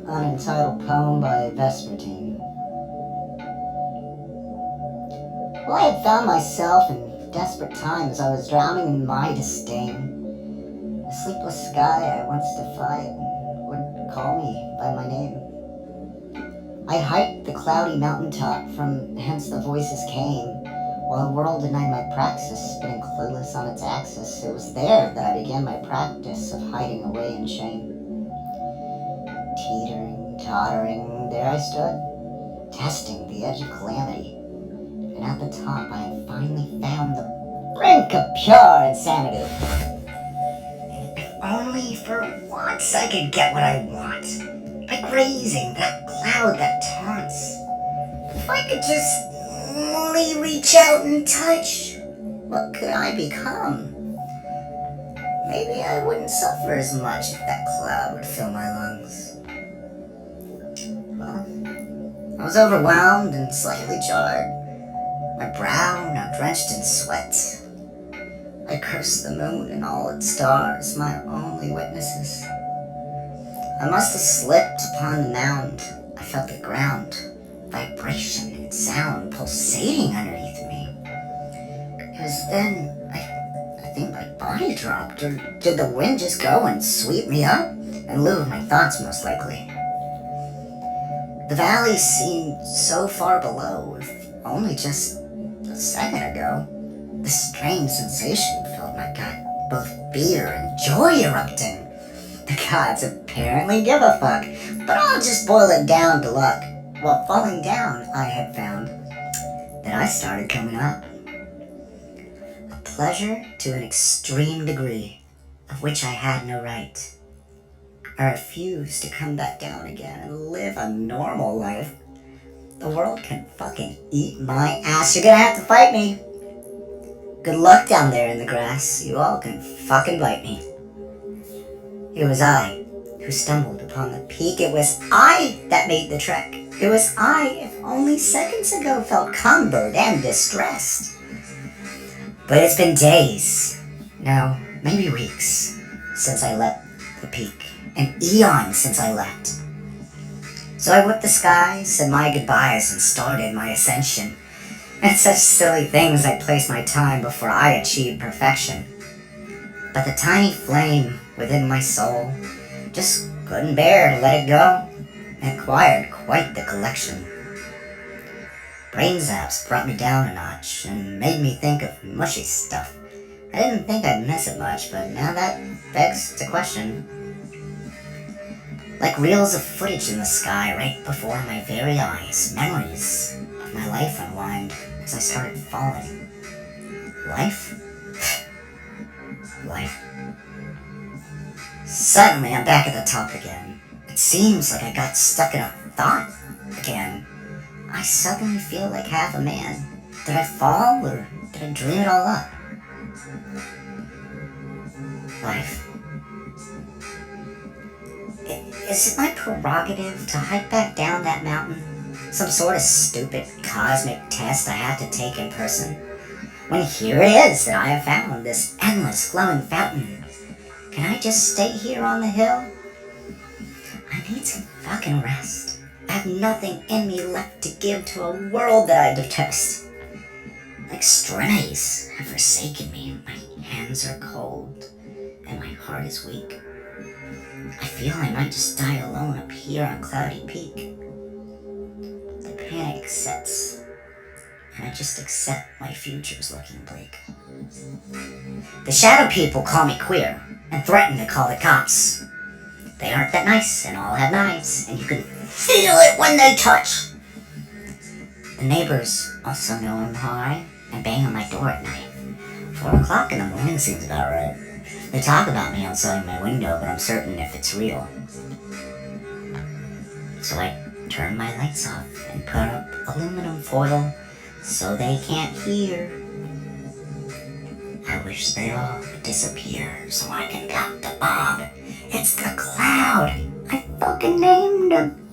Unentitled poem by Vespertine. Well, I had found myself in desperate times. I was drowning in my disdain. A sleepless sky I once defied would call me by my name. I hiked the cloudy mountaintop from hence the voices came, while the world denied my praxis, spinning clueless on its axis. It was there that I began my practice of hiding away in shame. Teetering, tottering, there I stood, testing the edge of calamity. And at the top I had finally found the brink of pure insanity. If only for once I could get what I want, by grazing that cloud that taunts. If I could just only reach out and touch, what could I become? Maybe I wouldn't suffer as much if that cloud would fill my lungs. Well, I was overwhelmed and slightly jarred, my brow now drenched in sweat. I cursed the moon and all its stars, my only witnesses. I must have slipped upon the mound. I felt the ground, vibration and sound pulsating underneath me. It was then I think my body dropped, or did the wind just go and sweep me up? In lieu of my thoughts, most likely. The valley seemed so far below, if only just a second ago. This strange sensation filled my gut, both fear and joy erupting. The gods apparently give a fuck, but I'll just boil it down to luck. While falling down, I had found that I started coming up. A pleasure to an extreme degree, of which I had no right. I refuse to come back down again and live a normal life. The world can fucking eat my ass. You're gonna have to fight me. Good luck down there in the grass. You all can fucking bite me. It was I who stumbled upon the peak. It was I that made the trek. It was I, if only seconds ago, felt cumbered and distressed. But it's been days, no, maybe weeks, since I left the peak. An eon since I left. So I whipped the sky, said my goodbyes, and started my ascension. And such silly things I placed my time before I achieved perfection. But the tiny flame within my soul just couldn't bear to let it go, and acquired quite the collection. Brain zaps brought me down a notch and made me think of mushy stuff. I didn't think I'd miss it much, but now that begs the question. Like reels of footage in the sky right before my very eyes, memories of my life unwind as I started falling. Life? Life. Suddenly I'm back at the top again. It seems like I got stuck in a thought again. I suddenly feel like half a man. Did I fall or did I dream it all up? Life. Is it my prerogative to hike back down that mountain? Some sort of stupid cosmic test I have to take in person? When here it is that I have found this endless flowing fountain. Can I just stay here on the hill? I need some fucking rest. I have nothing in me left to give to a world that I detest. My extremities have forsaken me. My hands are cold and my heart is weak. I feel I might just die alone up here on Cloudy Peak. The panic sets, and I just accept my future's looking bleak. The shadow people call me queer, and threaten to call the cops. They aren't that nice, and all have knives, and you can feel it when they touch. The neighbors also know I'm high, and bang on my door at night. 4 o'clock in the morning seems about right. They talk about me outside my window, but I'm certain if it's real. So I turn my lights off and put up aluminum foil so they can't hear. I wish they all would disappear so I can count the bomb. It's the cloud. I fucking named him.